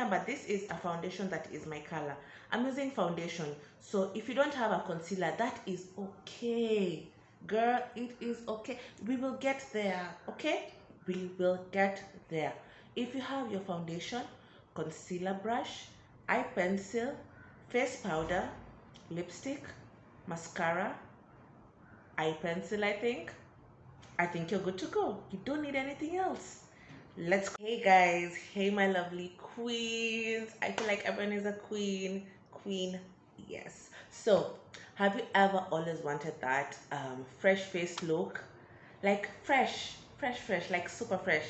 remember, this is a foundation that is my color. I'm using foundation, so if you don't have a concealer, that is okay, girl, it is okay. We will get there, okay? We will get there. If you have your foundation, concealer brush, eye pencil, face powder, lipstick, mascara, eye pencil, I think you're good to go. You don't need anything else. Let's go. Hey guys, hey my lovely queens. I feel like everyone is a queen. Yes. So have you ever always wanted that fresh face look, like fresh, like super fresh,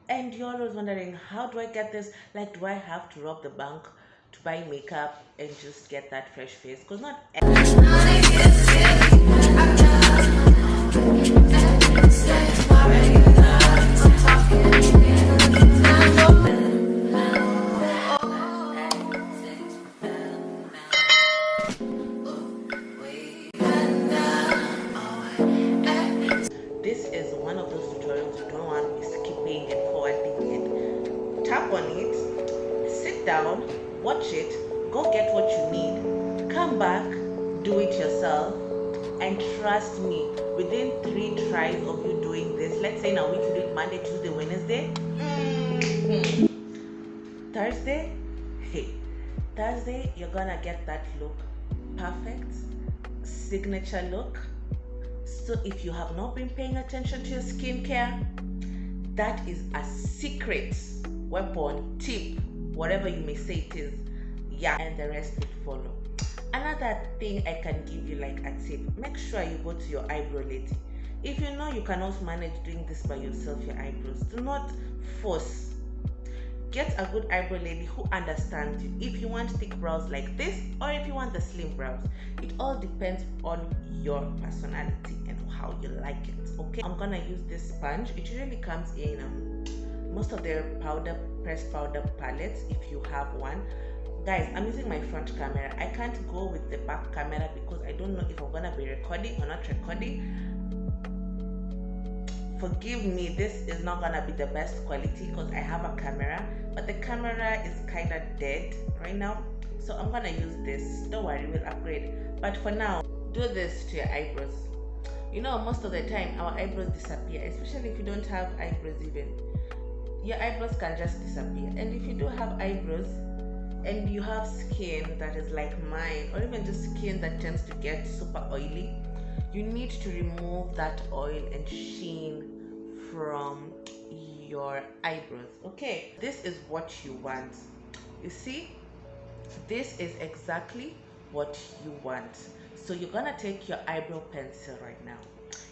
and you're always wondering, how do I get this? Like, do I have to rob the bank to buy makeup and just get that fresh face? Because not this is one of those tutorials you don't want to be skipping and forwarding it. Tap on it, sit down, watch it, go get what you need, come back, do it yourself, and trust me, within 3 tries of you doing this, let's say in a week you do it Monday, Tuesday, Wednesday, Thursday, Thursday you're gonna get that look perfect, signature look. So if you have not been paying attention to your skincare, that is a secret weapon, tip, whatever you may say it is. Yeah, and the rest will follow. Another thing I can give you like a tip, make sure you go to your eyebrow lady. If you know you can also manage doing this by yourself, your eyebrows, do not force. Get a good eyebrow lady who understands you. If you want thick brows like this, or if you want the slim brows, it all depends on your personality and how you like it. Okay, I'm gonna use this sponge. It usually comes in most of their pressed powder palettes if you have one. Guys, I'm using my front camera. I can't go with the back camera because I don't know if I'm gonna be recording or not recording. Forgive me, this is not gonna be the best quality because I have a camera, but the camera is kind of dead right now, so I'm gonna use this. Don't worry, we'll upgrade. But for now, do this to your eyebrows. You know, most of the time our eyebrows disappear, especially if you don't have eyebrows. Even your eyebrows can just disappear. And if you do have eyebrows and you have skin that is like mine, or even just skin that tends to get super oily, you need to remove that oil and sheen from your eyebrows. Okay, this is what you want. You see, this is exactly what you want. So you're gonna take your eyebrow pencil right now.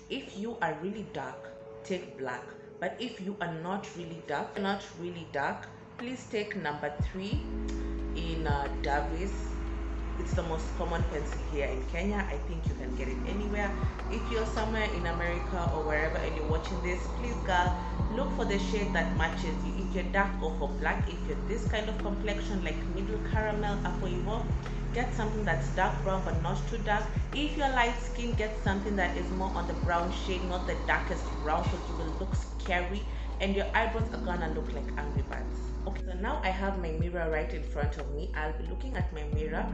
If you are really dark, take black. But if you are not really dark, please take number 3 in Davis. It's the most common pencil here in Kenya. I think you can get it anywhere. If you're somewhere in America or wherever and you're watching this, please girl, look for the shade that matches you. If you're dark, go for black. If you're this kind of complexion, like middle caramel, apoivo, get something that's dark brown but not too dark. If you're light skin, get something that is more on the brown shade, not the darkest brown, because you will look scary and your eyebrows are gonna look like angry birds. Okay, so now I have my mirror right in front of me. I'll be looking at my mirror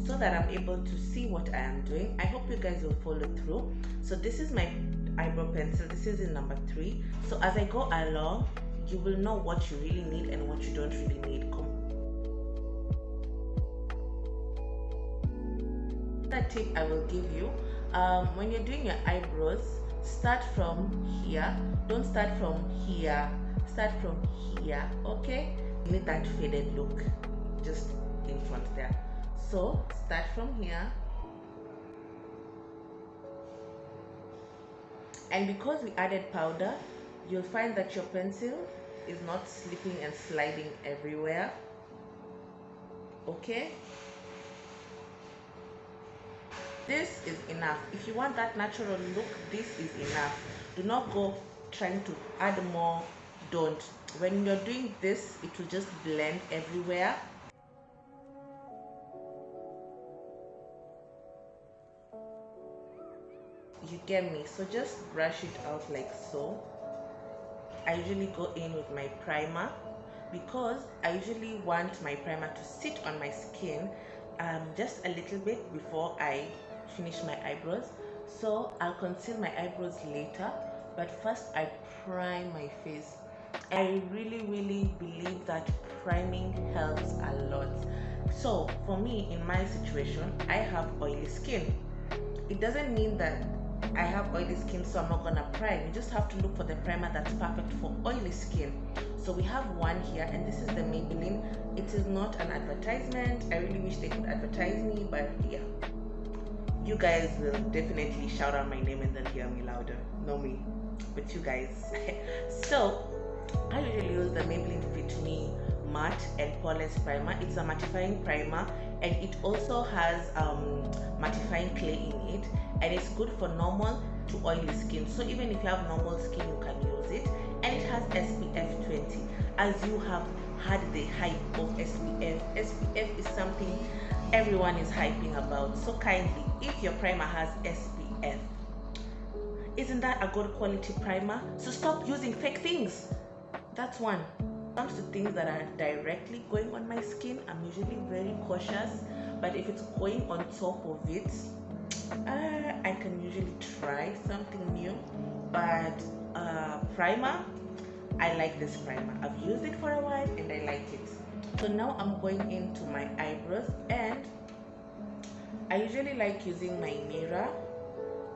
so that I'm able to see what I am doing. I hope you guys will follow through. So this is my eyebrow pencil. This is in number 3. So as I go along, you will know what you really need and what you don't really need. That tip I will give you, when you're doing your eyebrows, start from here. Don't start from here. Start from here, okay? You need that faded look just in front there. So start from here, and because we added powder, you'll find that your pencil is not slipping and sliding everywhere. Okay, this is enough. If you want that natural look, this is enough. Do not go trying to add more. Don't. When you're doing this, it will just blend everywhere. You get me? So just brush it out like so. I usually go in with my primer. because I usually want my primer to sit on my skin just a little bit before I finish my eyebrows. So I'll conceal my eyebrows later, but first I prime my face. I really believe that priming helps a lot. So for me, in my situation, I have oily skin. It doesn't mean that I have oily skin so I'm not gonna prime. You just have to look for the primer that's perfect for oily skin. So we have one here, and this is the Maybelline. It is not an advertisement. I really wish they could advertise me, but yeah, you guys will definitely shout out my name and then hear me louder. No me, but you guys. So I usually use the Maybelline Fit Me Matte and Poreless Primer. It's a mattifying primer, and it also has mattifying clay in it, and it's good for normal to oily skin. So even if you have normal skin, you can use it, and it has SPF 20. As you have had the hype of SPF, SPF is something everyone is hyping about. So kindly, if your primer has SPF, isn't that a good quality primer? So stop using fake things. That's one. When it comes to things that are directly going on my skin, I'm usually very cautious, but if it's going on top of it, I can usually try something new. But primer, I like this primer. I've used it for a while and I like it. So now I'm going into my eyebrows, and I usually like using my mirror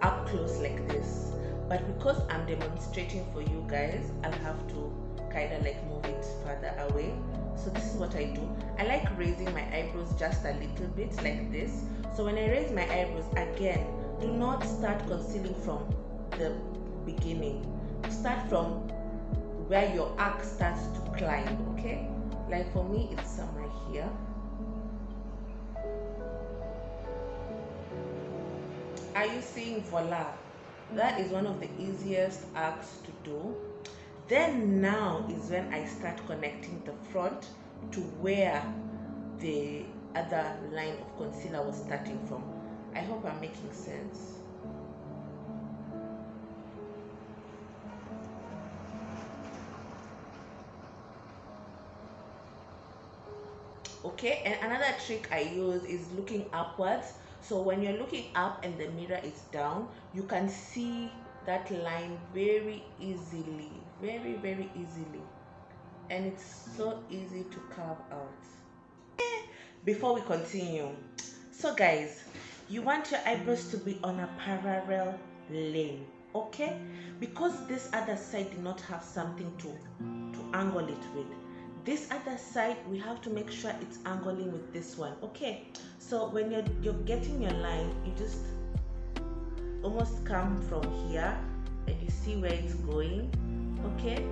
up close like this, but because I'm demonstrating for you guys, I'll have to kind of like move it further away. So this is what I do. I like raising my eyebrows just a little bit like this. So when I raise my eyebrows, again, do not start concealing from the beginning. Start from where your arc starts to climb, okay? Like for me, it's somewhere here. Are you seeing? Voila, that is one of the easiest arcs to do. Then now is when I start connecting the front to where the other line of concealer was starting from. I hope I'm making sense. Okay, and another trick I use is looking upwards. So when you're looking up and the mirror is down, you can see that line very easily, very easily, and it's so easy to carve out. Before we continue, so guys, you want your eyebrows to be on a parallel lane, okay? Because this other side did not have something to angle it with. This other side, we have to make sure it's angling with this one, okay? So when you're getting your line, you just almost come from here and you see where it's going, okay?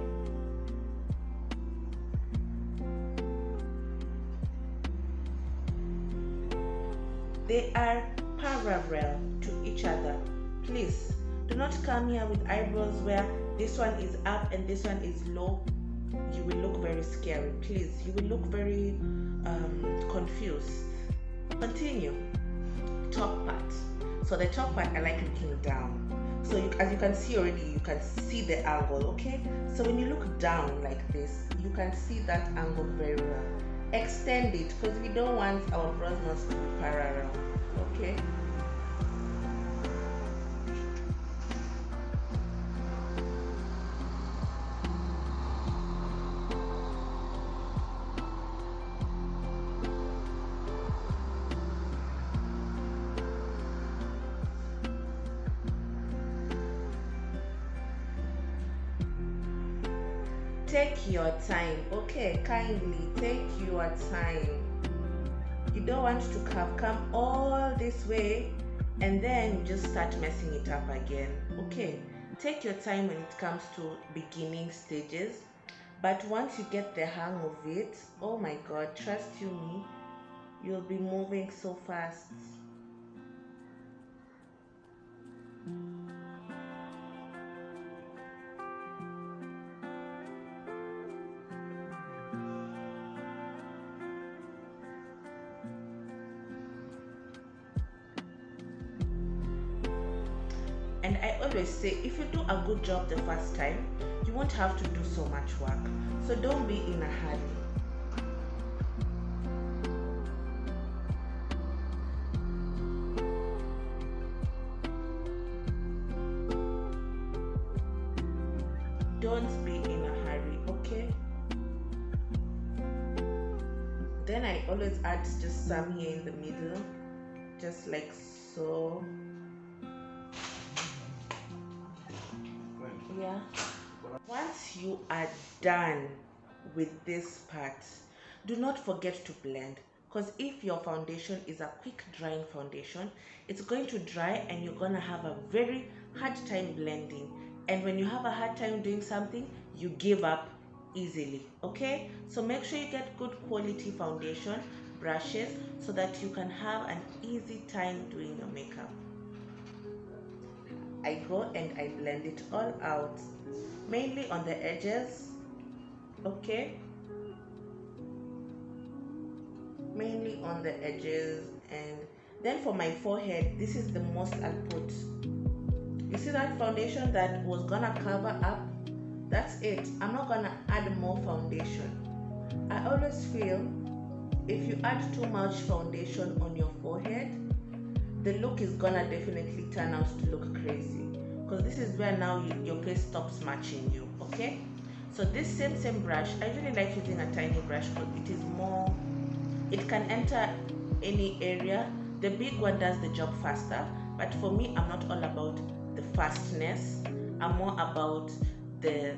They are parallel to each other. Please do not come here with eyebrows where this one is up and this one is low. You will look very scary. Please, you will look very confused. Continue. Top part. So the top part, I like looking down. So as you can see already, you can see the angle, okay? So when you look down like this, you can see that angle very well. Extend it, because we don't want our brows not to be parallel, okay? Take your time, okay? Kindly take your time. You don't want to come all this way and then you just start messing it up again, okay? Take your time when it comes to beginning stages, but once you get the hang of it, oh my god, trust you me, you'll be moving so fast. And I always say, if you do a good job the first time, you won't have to do so much work. So don't be in a hurry. Don't be in a hurry, okay? Then I always add just some here in the middle, just like so. Yeah. Once you are done with this part, do not forget to blend, because if your foundation is a quick drying foundation, it's going to dry and you're gonna have a very hard time blending. And when you have a hard time doing something, you give up easily. Okay, so make sure you get good quality foundation brushes so that you can have an easy time doing your makeup. I go and I blend it all out, mainly on the edges. Okay, mainly on the edges. And then for my forehead, this is the most I'll put. You see that foundation that was gonna cover up? That's it. I'm not gonna add more foundation. I always feel if you add too much foundation on your forehead, the look is gonna definitely turn out to look crazy, because this is where now your face stops matching you. Okay, so this same brush, I really like using a tiny brush because it is more, it can enter any area. The big one does the job faster, but for me, I'm not all about the fastness. I'm more about the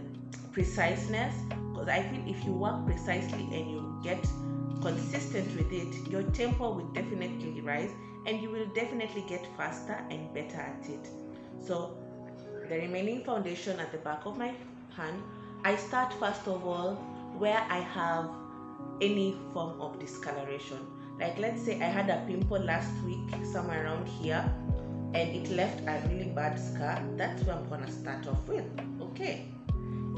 preciseness, because I feel if you work precisely and you get consistent with it, your tempo will definitely rise and you will definitely get faster and better at it. So the remaining foundation at the back of my hand, I start first of all where I have any form of discoloration. Like let's say I had a pimple last week somewhere around here and it left a really bad scar. That's where I'm gonna start off with. Okay,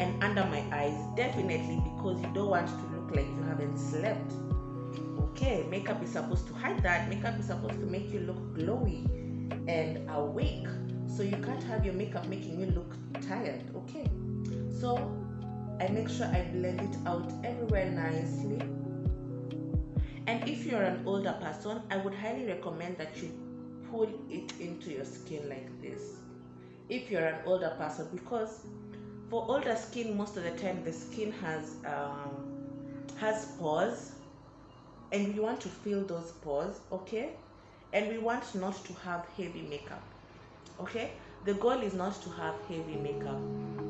and under my eyes, definitely, because you don't want to look like you haven't slept. Okay, makeup is supposed to hide that. Makeup is supposed to make you look glowy and awake, so you can't have your makeup making you look tired. Okay, so I make sure I blend it out everywhere nicely. And if you're an older person, I would highly recommend that you pull it into your skin like this if you're an older person, because for older skin, most of the time the skin has pores and we want to fill those pores. Okay, and we want not to have heavy makeup. Okay, the goal is not to have heavy makeup.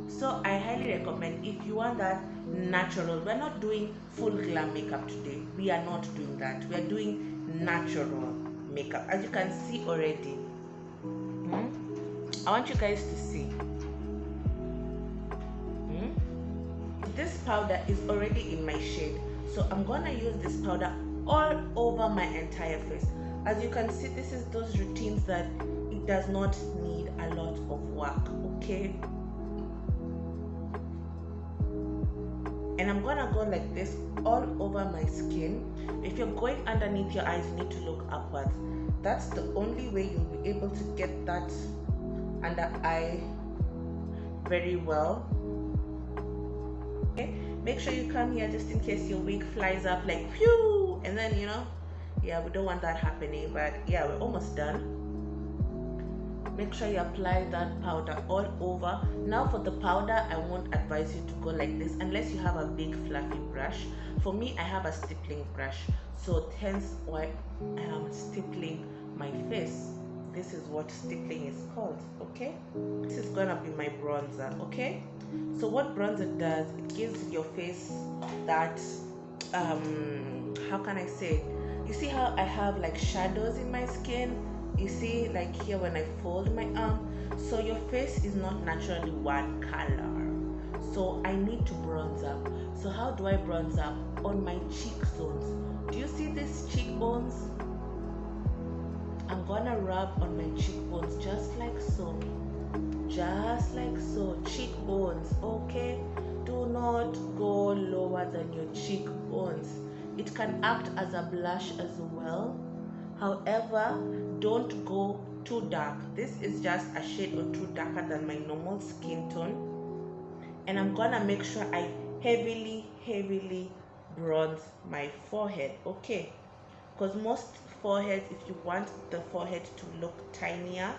So I highly recommend, if you want that natural, we're not doing full glam makeup today. We are not doing that. We are doing natural makeup, as you can see already. I want you guys to see. This powder is already in my shade, so I'm gonna use this powder all over my entire face. As you can see, this is those routines that it does not need a lot of work. Okay, and I'm gonna go like this all over my skin. If you're going underneath your eyes, you need to look upwards. That's the only way you'll be able to get that under eye very well. Okay, make sure you come here just in case your wig flies up like phew, and then yeah, we don't want that happening. But yeah, we're almost done. Make sure you apply that powder all over. Now for the powder, I won't advise you to go like this unless you have a big fluffy brush. For me, I have a stippling brush, so hence why I am stippling my face. This is what stippling is called. Okay, this is gonna be my bronzer. Okay, so what bronzer does, it gives your face that how can I say, you see how I have like shadows in my skin? You see, like here when I fold my arm, so your face is not naturally one color, so I need to bronze up. So how do I bronze up? On my cheekbones. Do you see these cheekbones? I'm gonna rub on my cheekbones just like so, cheekbones. Okay, do not go lower than your cheekbones. It can act as a blush as well. However, don't go too dark. This is just a shade or two darker than my normal skin tone. and I'm gonna make sure I heavily bronze my forehead, okay? Because most foreheads, if you want the forehead to look tinier,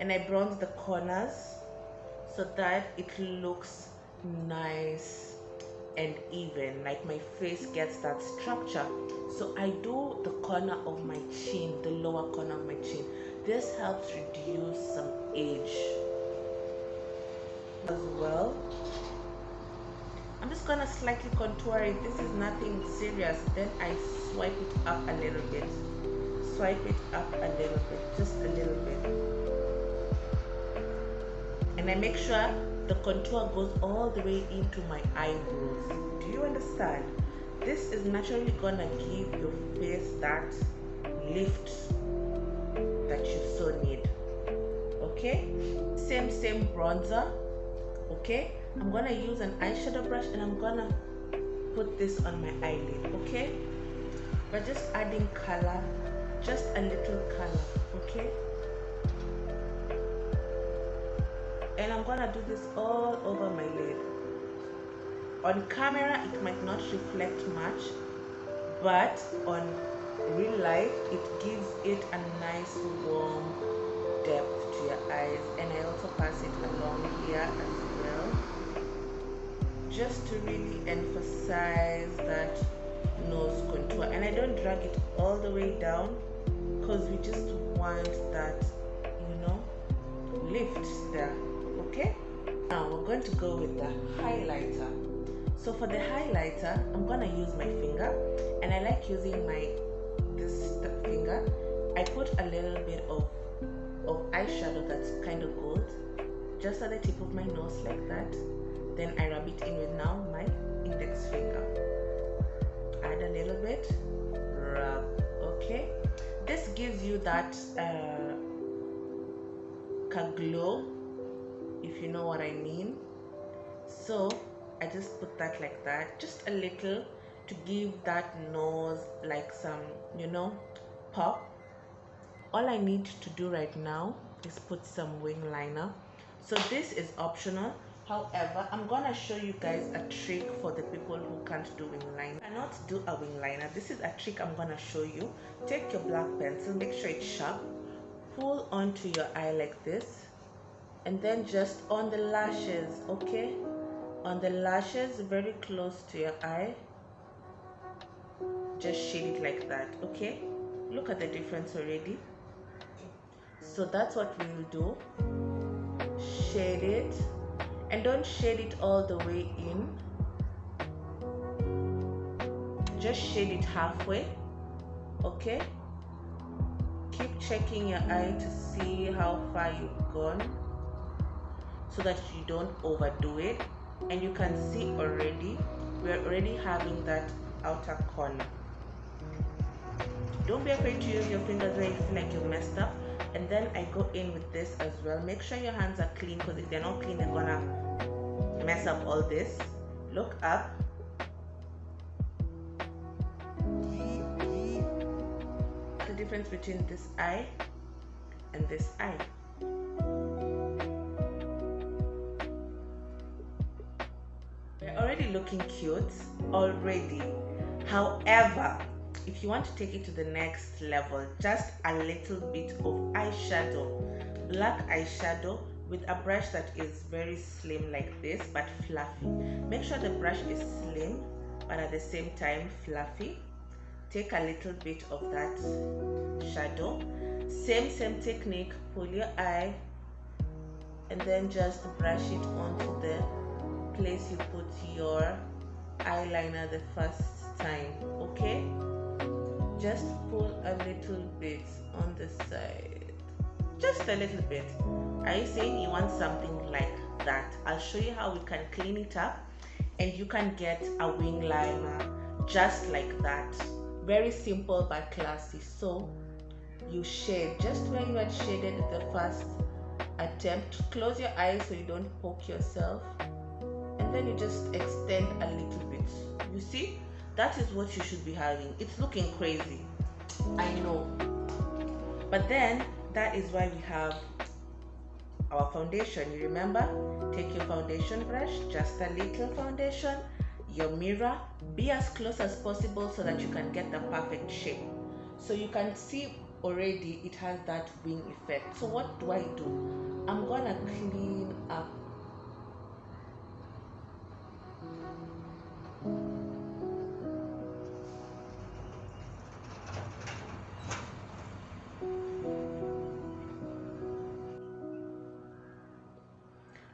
and I bronze the corners so that it looks nice and even, like my face gets that structure. So I do the corner of my chin, the lower corner of my chin. This helps reduce some age as well. I'm just gonna slightly contour it. This is nothing serious. Then I swipe it up a little bit. Swipe it up a little bit, just a little bit. And I make sure the contour goes all the way into my eyebrows. Do you understand? This is naturally gonna give your face that lift that you so need. Okay? Same bronzer. Okay? I'm gonna use an eyeshadow brush and I'm gonna put this on my eyelid. Okay? We're just adding color, just a little color. Okay? And I'm gonna do this all over my lid. On camera it might not reflect much, but on real life it gives it a nice warm depth to your eyes. And I also pass it along here as well, just to really emphasize that nose contour. And I don't drag it all the way down because we just want that, you know, lift there. Okay, now we're going to go with the highlighter. So for the highlighter, I'm gonna use my finger, and I like using this finger. I put a little bit of eyeshadow that's kind of gold, just at the tip of my nose like that. Then I rub it in with now my index finger. Add a little bit, rub. Okay, this gives you that glow, if you know what I mean. So I just put that like that, just a little, to give that nose like some, you know, pop. All I need to do right now is put some wing liner. So this is optional. However, I'm gonna show you guys a trick for the people who can't do wing liner. I cannot do a wing liner. This is a trick I'm gonna show you. Take your black pencil, make sure it's sharp, pull onto your eye like this, and then just on the lashes, okay? On the lashes, very close to your eye, just shade it like that, okay? Look at the difference already. So that's what we will do. Shade it, and don't shade it all the way in. Just shade it halfway, okay? Keep checking your eye to see how far you've gone, so that you don't overdo it. And you can see already, we're already having that outer corner. Don't be afraid to use your fingers when you feel like you've messed up. And then I go in with this as well. Make sure your hands are clean, because if they're not clean, they're gonna mess up all this. Look up. The difference between this eye and this eye. We're already looking cute already. However, if you want to take it to the next level, just a little bit of eyeshadow, black eyeshadow, with a brush that is very slim like this but fluffy. Make sure the brush is slim but at the same time fluffy. Take a little bit of that shadow. Same technique. Pull your eye and then just brush it onto the place you put your eyeliner the first time, okay? Just pull a little bit on the side, just a little bit. Are you saying you want something like that? I'll show you how we can clean it up and you can get a wing liner just like that. Very simple but classy. So you shade just where you had shaded the first attempt. Close your eyes so you don't poke yourself, and then you just extend a little bit. You see, that is what you should be having. It's looking crazy, I know, but then that is why we have our foundation. You remember, take your foundation brush, just a little foundation, your mirror, be as close as possible so that you can get the perfect shape. So you can see already it has that wing effect. So what do? I'm gonna clean up.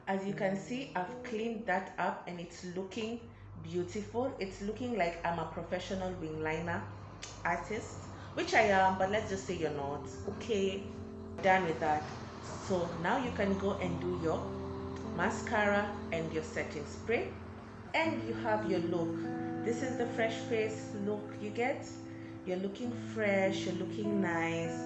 As you can see, I've cleaned that up and it's looking beautiful. It's looking like I'm a professional wing liner artist, which I am, but let's just say you're not. Okay, done with that. So now you can go and do your mascara and your setting spray, and you have your look. This is the fresh face look you get. You're looking fresh, you're looking nice.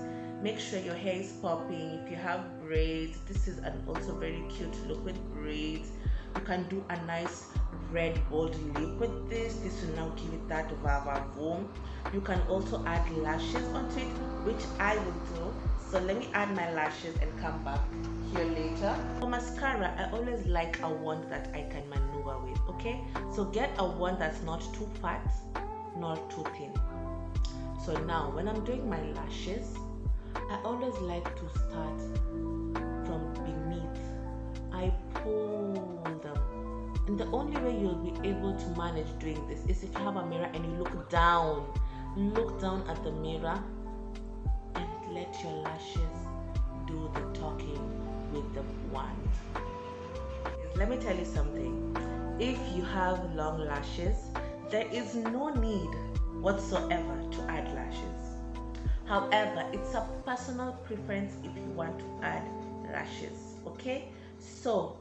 Make sure your hair is popping. If you have braids, this is an also very cute look with braids. You can do a nice red bold lip with this. This will now give it that va-va-voom. You can also add lashes onto it, which I will do. So let me add my lashes and come back here later. For mascara, I always like a wand that I can maneuver with, okay? So get a wand that's not too fat nor too thin. So now when I'm doing my lashes, I always like to start from beneath. I pull them. And the only way you'll be able to manage doing this is if you have a mirror and you look down. Look down at the mirror and let your lashes do the talking with the wand. Let me tell you something. If you have long lashes, there is no need whatsoever to add lashes. However, it's a personal preference if you want to add lashes, okay? So,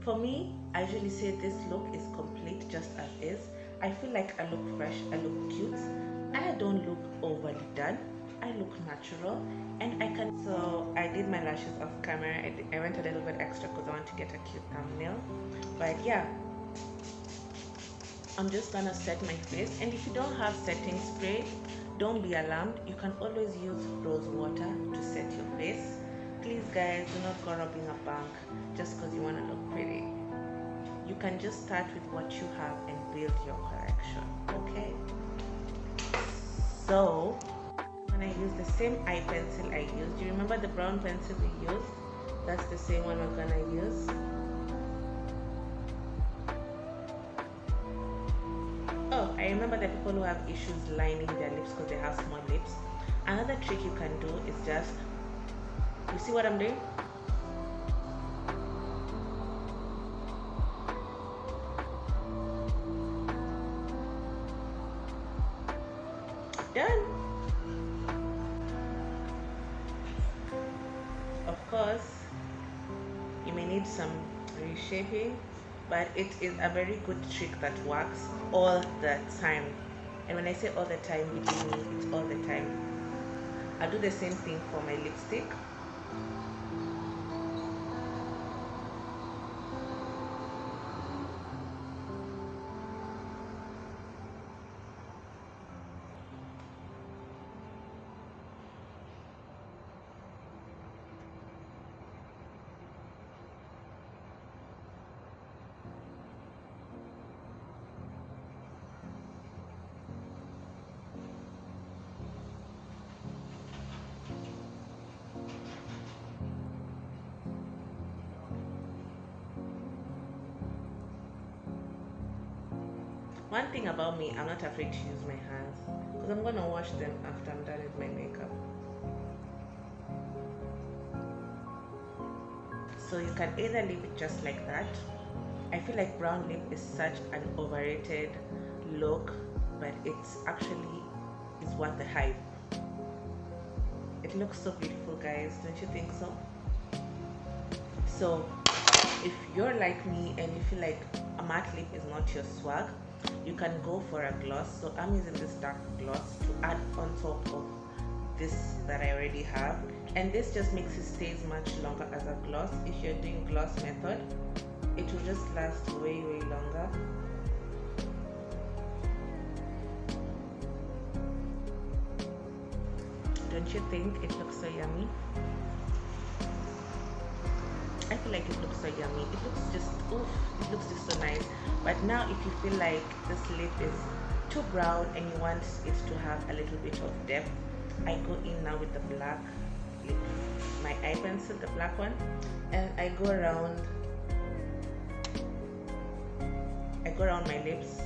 for me, I usually say this look is complete just as is. I feel like I look fresh, I look cute, and I don't look overly done. I look natural, and I can. So, I did my lashes off camera. I went a little bit extra because I want to get a cute thumbnail. But yeah, I'm just gonna set my face. And if you don't have setting spray, don't be alarmed. You can always use rose water to set your face. Please guys, do not go robbing a bank just because you want to look pretty. You can just start with what you have and build your collection, okay? So when I use the same eye pencil I used, do you remember the brown pencil we used? That's the same one we're gonna use. Oh, I remember the people who have issues lining their lips because they have small lips. Another trick you can do is just, you see what I'm doing? Done. Of course, you may need some reshaping, but it is a very good trick that works all the time. And when I say all the time, believe me, it's all the time. I'll do the same thing for my lipstick. One thing about me, I'm not afraid to use my hands because I'm going to wash them after I'm done with my makeup. So you can either leave it just like that. I feel like brown lip is such an overrated look, but it's actually is worth the hype. It looks so beautiful, guys, don't you think so? So if you're like me and you feel like a matte lip is not your swag, you can go for a gloss. So I'm using this dark gloss to add on top of this that I already have, and this just makes it stays much longer as a gloss. If you're doing gloss method, it will just last way longer. Don't you think it looks so yummy? I feel like it looks so yummy. It looks just, oof, it looks just so nice. But now if you feel like this lip is too brown and you want it to have a little bit of depth, I go in now with the black lip, my eye pencil, the black one, and I go around my lips.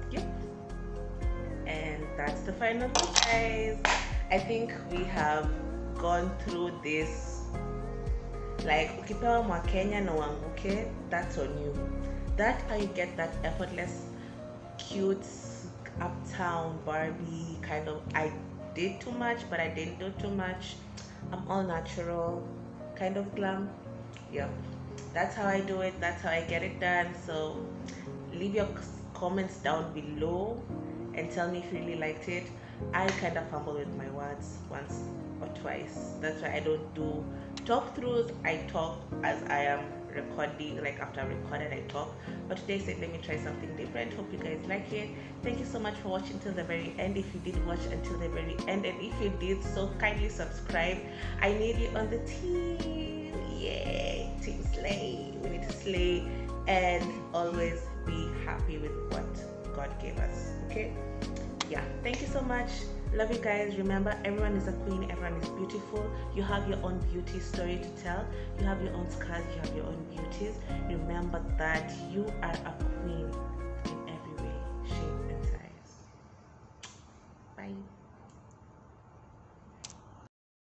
Yep. And that's the final look, guys. I think we have gone through this. Like, ukipewa mwa Kenya na uanguke, that's on you. That's how you get that effortless, cute, uptown Barbie kind of. I did too much, but I didn't do too much. I'm all natural kind of glam. Yep, that's how I do it. That's how I get it done. So leave your comments down below and tell me if you really liked it. I kind of fumble with my words once or twice. That's why I don't do talk throughs. I talk as I am recording, like after I've recorded I talk. But today I said let me try something different. Hope you guys like it. Thank you so much for watching till the very end, if you did watch until the very end, and if you did, so kindly subscribe. I need you on the team. Yeah, team slay. We need to slay and always be happy with what God gave us. Okay, yeah, thank you so much. Love you guys. Remember, everyone is a queen, everyone is beautiful. You have your own beauty story to tell. You have your own scars, you have your own beauties. Remember that you are a queen.